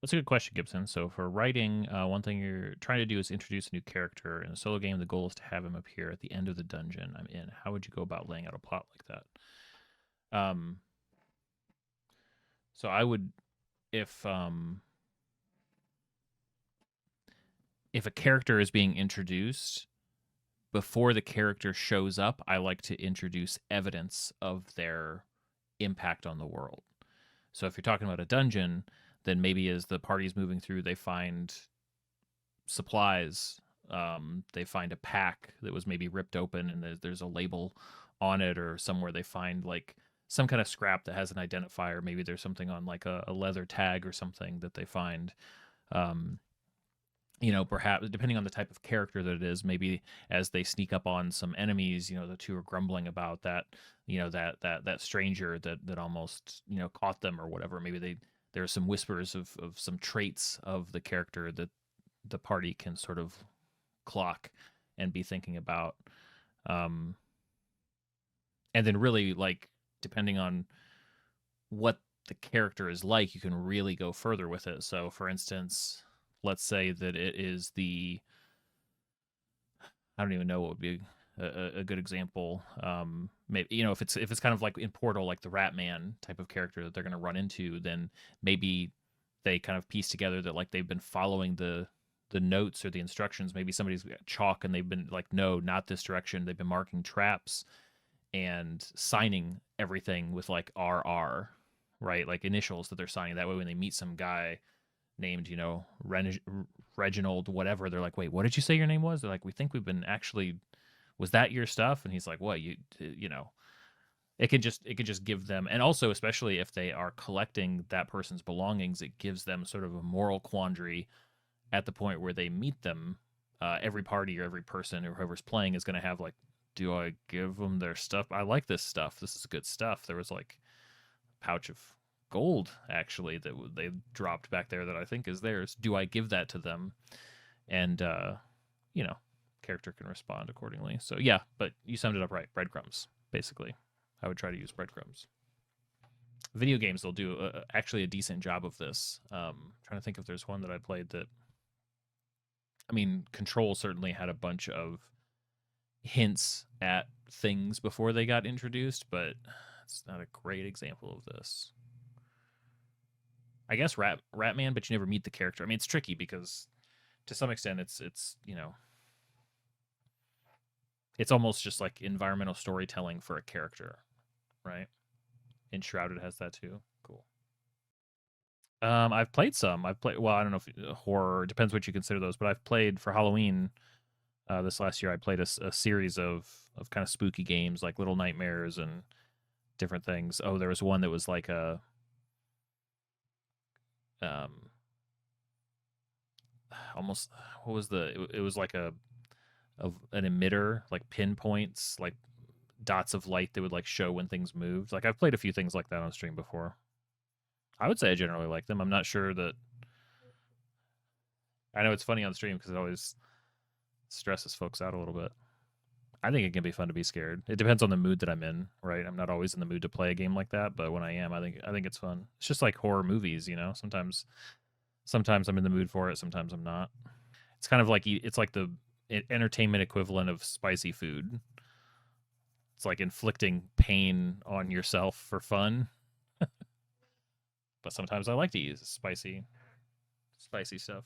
That's a good question, Gibson. So for writing, one thing you're trying to do is introduce a new character in a solo game. The goal is to have him appear at the end of the dungeon I'm in. How would you go about laying out a plot like that? So I would, if if a character is being introduced before the character shows up, I like to introduce evidence of their impact on the world. So if you're talking about a dungeon, then maybe as the party's moving through, they find supplies. They find a pack that was maybe ripped open, and there's a label on it, or somewhere they find like some kind of scrap that has an identifier. Maybe there's something on like a leather tag or something that they find. Um, perhaps depending on the type of character that it is, maybe as they sneak up on some enemies, the two are grumbling about that, that stranger that almost caught them or whatever. Maybe there are some whispers of some traits of the character that the party can sort of clock and be thinking about. Um, and then really like depending on what the character is like, you can really go further with it. So for instance, let's say that it is I don't even know what would be a good example. Maybe if it's kind of like in Portal, like the Rat Man type of character that they're going to run into, then maybe they kind of piece together that like they've been following the notes or the instructions. Maybe somebody's got chalk and they've been like, no, not this direction. They've been marking traps and signing everything with like RR, right? Like initials that they're signing. That way, when they meet some guy named, Reginald, whatever, they're like, wait, what did you say your name was? They're like, we think we've been actually, was that your stuff? And he's like, what, it could just give them, and also especially if they are collecting that person's belongings, it gives them sort of a moral quandary at the point where they meet them. Every party or every person or whoever's playing is going to have like, do I give them their stuff? I like this stuff. This is good stuff. There was like a pouch of gold actually that they dropped back there that I think is theirs. Do I give that to them? And you know, character can respond accordingly. So yeah, but you summed it up right. Breadcrumbs, basically. I would try to use breadcrumbs. Video games, they'll do actually a decent job of this. Trying to think if there's one that I played that. I mean, Control certainly had a bunch of hints at things before they got introduced, but it's not a great example of this. I guess Ratman, but you never meet the character. I mean, it's tricky because to some extent it's almost just like environmental storytelling for a character, right? Enshrouded has that too. Cool. I've played some. I've played. Well, I don't know if horror depends what you consider those, but I've played for Halloween. This last year, I played a series of kind of spooky games like Little Nightmares and different things. Oh, there was one that was like a um almost what was it was like an emitter, like pinpoints, like dots of light that would like show when things moved. Like I've played a few things like that on stream before. I would say I generally like them. I'm not sure that I know it's funny on stream because it always stresses folks out a little bit. I think it can be fun to be scared. It depends on the mood that I'm in, right? I'm not always in the mood to play a game like that, but when I am, I think it's fun. It's just like horror movies, Sometimes I'm in the mood for it, sometimes I'm not. It's kind of like it's like the entertainment equivalent of spicy food. It's like inflicting pain on yourself for fun, but sometimes I like to eat spicy stuff.